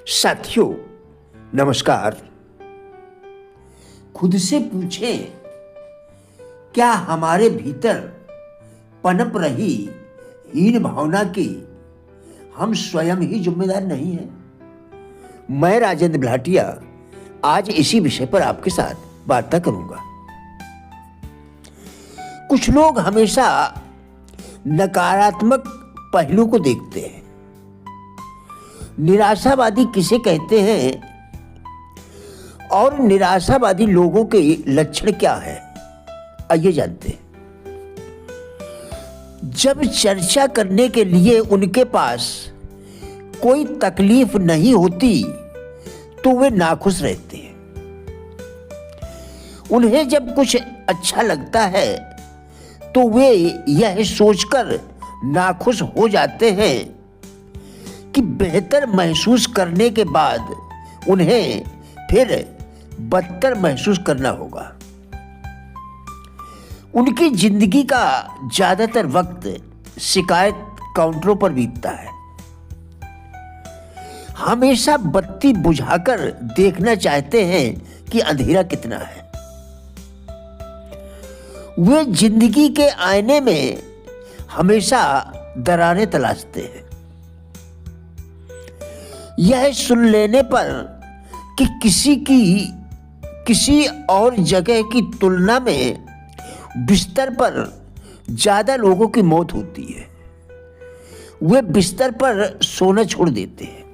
साथियों नमस्कार। खुद से पूछें, क्या हमारे भीतर पनप रही हीन भावना की हम स्वयं ही जिम्मेदार नहीं हैं? मैं राजेंद्र भाटिया आज इसी विषय पर आपके साथ वार्ता करूंगा। कुछ लोग हमेशा नकारात्मक पहलू को देखते हैं। निराशावादी किसे कहते हैं और निराशावादी लोगों के लक्षण क्या है, आइए जानते हैं। जब चर्चा करने के लिए उनके पास कोई तकलीफ नहीं होती तो वे नाखुश रहते हैं। उन्हें जब कुछ अच्छा लगता है तो वे यह सोचकर नाखुश हो जाते हैं कि बेहतर महसूस करने के बाद उन्हें फिर बदतर महसूस करना होगा। उनकी जिंदगी का ज्यादातर वक्त शिकायत काउंटरों पर बीतता है। हमेशा बत्ती बुझाकर देखना चाहते हैं कि अंधेरा कितना है। वे जिंदगी के आईने में हमेशा दरारें तलाशते हैं। यह सुन लेने पर कि किसी और जगह की तुलना में बिस्तर पर ज्यादा लोगों की मौत होती है, वे बिस्तर पर सोना छोड़ देते हैं।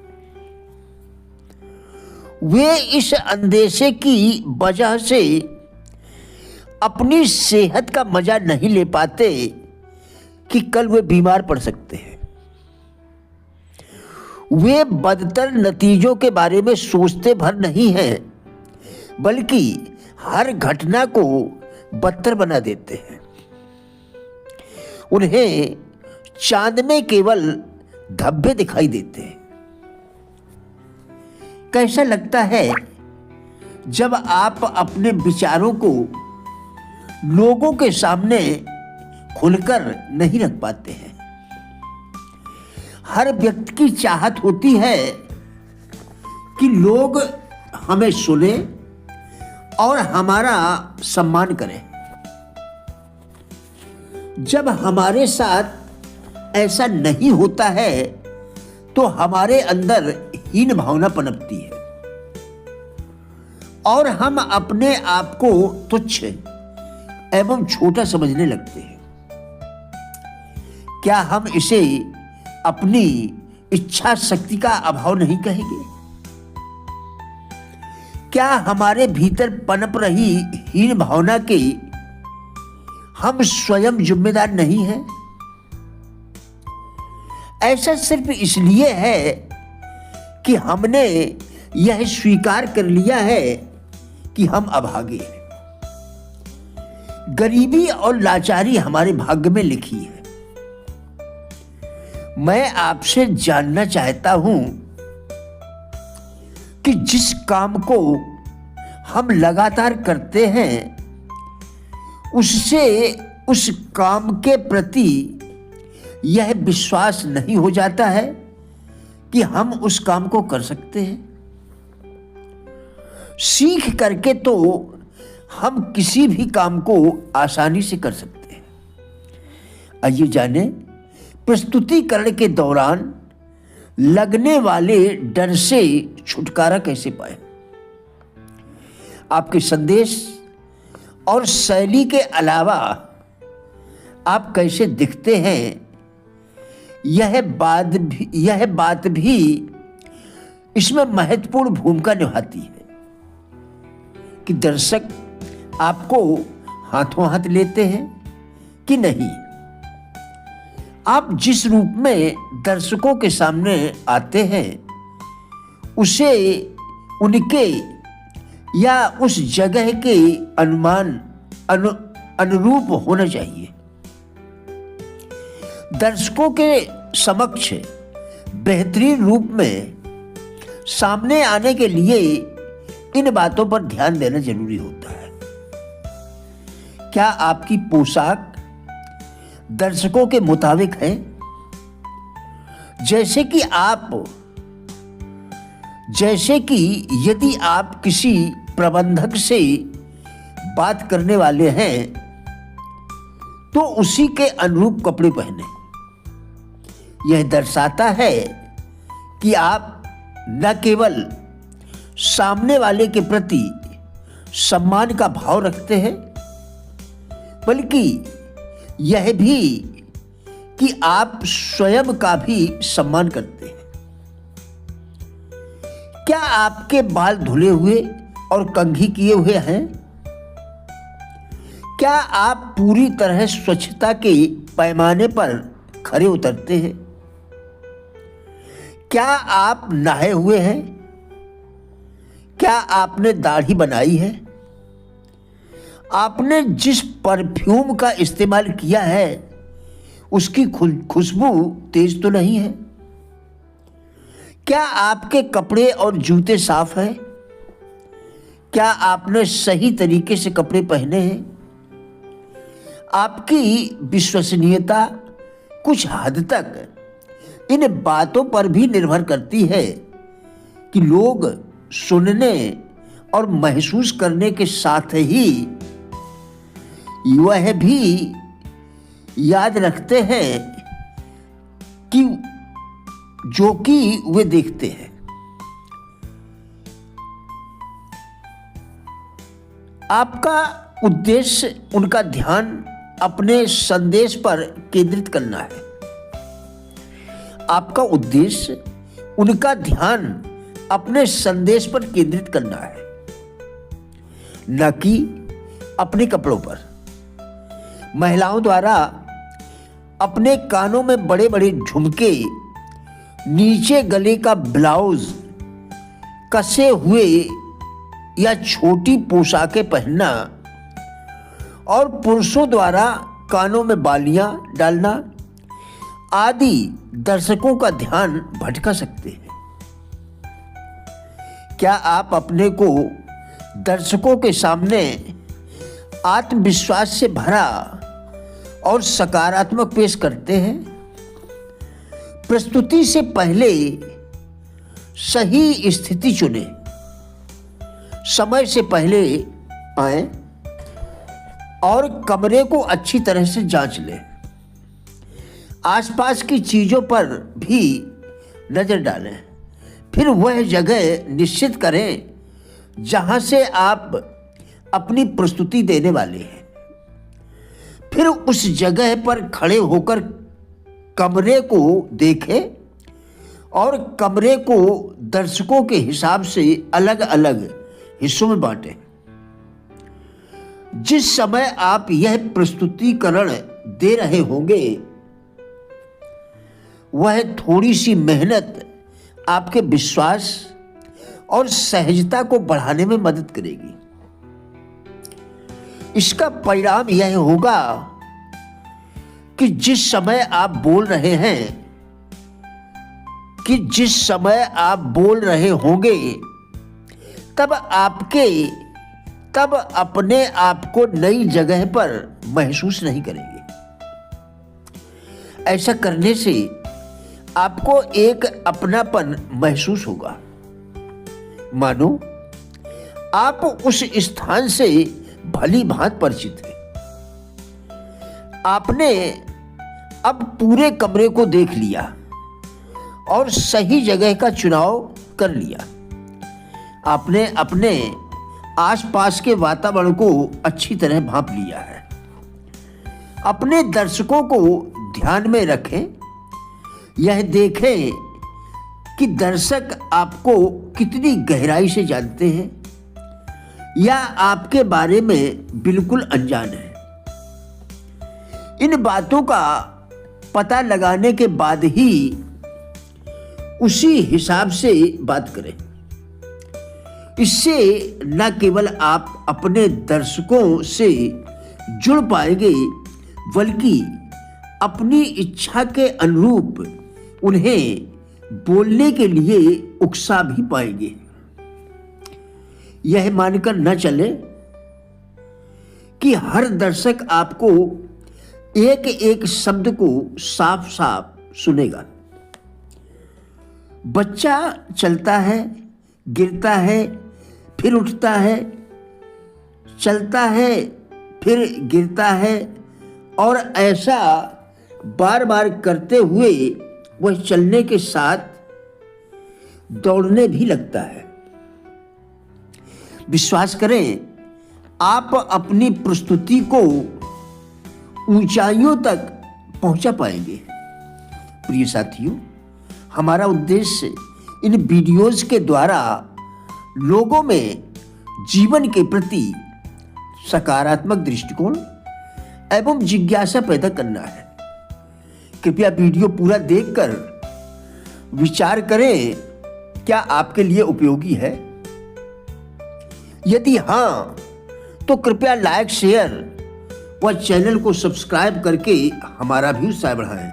वे इस अंदेशे की वजह से अपनी सेहत का मजा नहीं ले पाते कि कल वे बीमार पड़ सकते हैं। वे बदतर नतीजों के बारे में सोचते भर नहीं हैं, बल्कि हर घटना को बदतर बना देते हैं। उन्हें चांद में केवल धब्बे दिखाई देते हैं। कैसा लगता है जब आप अपने विचारों को लोगों के सामने खुलकर नहीं रख पाते हैं। हर व्यक्ति की चाहत होती है कि लोग हमें सुने और हमारा सम्मान करें। जब हमारे साथ ऐसा नहीं होता है तो हमारे अंदर हीन भावना पनपती है और हम अपने आप को तुच्छ एवं छोटा समझने लगते हैं। क्या हम इसे अपनी इच्छा शक्ति का अभाव नहीं कहेंगे? क्या हमारे भीतर पनप रही हीन भावना के हम स्वयं जिम्मेदार नहीं हैं? ऐसा सिर्फ इसलिए है कि हमने यह स्वीकार कर लिया है कि हम अभागे हैं। गरीबी और लाचारी हमारे भाग्य में लिखी है। मैं आपसे जानना चाहता हूं कि जिस काम को हम लगातार करते हैं उससे उस काम के प्रति यह विश्वास नहीं हो जाता है कि हम उस काम को कर सकते हैं। सीख करके तो हम किसी भी काम को आसानी से कर सकते हैं। आइए जाने प्रस्तुतिकरण के दौरान लगने वाले डर से छुटकारा कैसे पाए। आपके संदेश और शैली के अलावा आप कैसे दिखते हैं, यह बात भी इसमें महत्वपूर्ण भूमिका निभाती है कि दर्शक आपको हाथों हाथ लेते हैं कि नहीं। आप जिस रूप में दर्शकों के सामने आते हैं उसे उनके या उस जगह के अनुरूप होना चाहिए। दर्शकों के समक्ष बेहतरीन रूप में सामने आने के लिए इन बातों पर ध्यान देना जरूरी होता है। क्या आपकी पोशाक दर्शकों के मुताबिक है? जैसे कि आप जैसे कि यदि आप किसी प्रबंधक से बात करने वाले हैं तो उसी के अनुरूप कपड़े पहने। यह दर्शाता है कि आप न केवल सामने वाले के प्रति सम्मान का भाव रखते हैं, बल्कि यह भी कि आप स्वयं का भी सम्मान करते हैं। क्या आपके बाल धुले हुए और कंघी किए हुए हैं? क्या आप पूरी तरह स्वच्छता के पैमाने पर खरे उतरते हैं? क्या आप नहाए हुए हैं? क्या आपने दाढ़ी बनाई है? आपने जिस परफ्यूम का इस्तेमाल किया है उसकी खुशबू तेज तो नहीं है? क्या आपके कपड़े और जूते साफ हैं? क्या आपने सही तरीके से कपड़े पहने हैं? आपकी विश्वसनीयता कुछ हद तक इन बातों पर भी निर्भर करती है कि लोग सुनने और महसूस करने के साथ ही वह भी याद रखते हैं कि जो कि वे देखते हैं। आपका उद्देश्य उनका ध्यान अपने संदेश पर केंद्रित करना है। आपका उद्देश्य उनका ध्यान अपने संदेश पर केंद्रित करना है, न कि अपने कपड़ों पर। महिलाओं द्वारा अपने कानों में बड़े बड़े झुमके, नीचे गले का ब्लाउज, कसे हुए या छोटी पोशाकें पहनना और पुरुषों द्वारा कानों में बालियां डालना आदि दर्शकों का ध्यान भटका सकते हैं। क्या आप अपने को दर्शकों के सामने आत्मविश्वास से भरा और सकारात्मक पेश करते हैं? प्रस्तुति से पहले सही स्थिति चुनें, समय से पहले आएं और कमरे को अच्छी तरह से जांच लें। आसपास की चीजों पर भी नजर डालें। फिर वह जगह निश्चित करें जहां से आप अपनी प्रस्तुति देने वाले हैं। फिर उस जगह पर खड़े होकर कमरे को देखें और कमरे को दर्शकों के हिसाब से अलग अलग हिस्सों में बांटें। जिस समय आप यह प्रस्तुतिकरण दे रहे होंगे वह थोड़ी सी मेहनत आपके विश्वास और सहजता को बढ़ाने में मदद करेगी। इसका परिणाम यह होगा कि जिस समय आप बोल रहे होंगे तब अपने आप को नई जगह पर महसूस नहीं करेंगे। ऐसा करने से आपको एक अपनापन महसूस होगा, मानो आप उस स्थान से भली भांति परिचित हैं। आपने अब पूरे कमरे को देख लिया और सही जगह का चुनाव कर लिया। आपने अपने आसपास के वातावरण को अच्छी तरह भांप लिया है। अपने दर्शकों को ध्यान में रखें। यह देखें कि दर्शक आपको कितनी गहराई से जानते हैं या आपके बारे में बिल्कुल अनजान है। इन बातों का पता लगाने के बाद ही उसी हिसाब से बात करें। इससे न केवल आप अपने दर्शकों से जुड़ पाएंगे बल्कि अपनी इच्छा के अनुरूप उन्हें बोलने के लिए उकसा भी पाएंगे। यह मानकर न चले कि हर दर्शक आपको एक एक शब्द को साफ साफ सुनेगा। बच्चा चलता है गिरता है, फिर उठता है, चलता है, फिर गिरता है, और ऐसा बार बार करते हुए वह चलने के साथ दौड़ने भी लगता है। विश्वास करें, आप अपनी प्रस्तुति को ऊंचाइयों तक पहुंचा पाएंगे। प्रिय साथियों, हमारा उद्देश्य इन वीडियोस के द्वारा लोगों में जीवन के प्रति सकारात्मक दृष्टिकोण एवं जिज्ञासा पैदा करना है। कृपया वीडियो पूरा देखकर विचार करें, क्या आपके लिए उपयोगी है? यदि हाँ, तो कृपया लाइक, शेयर व चैनल को सब्सक्राइब करके हमारा भी उत्साह बढ़ाएं।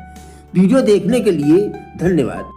वीडियो देखने के लिए धन्यवाद।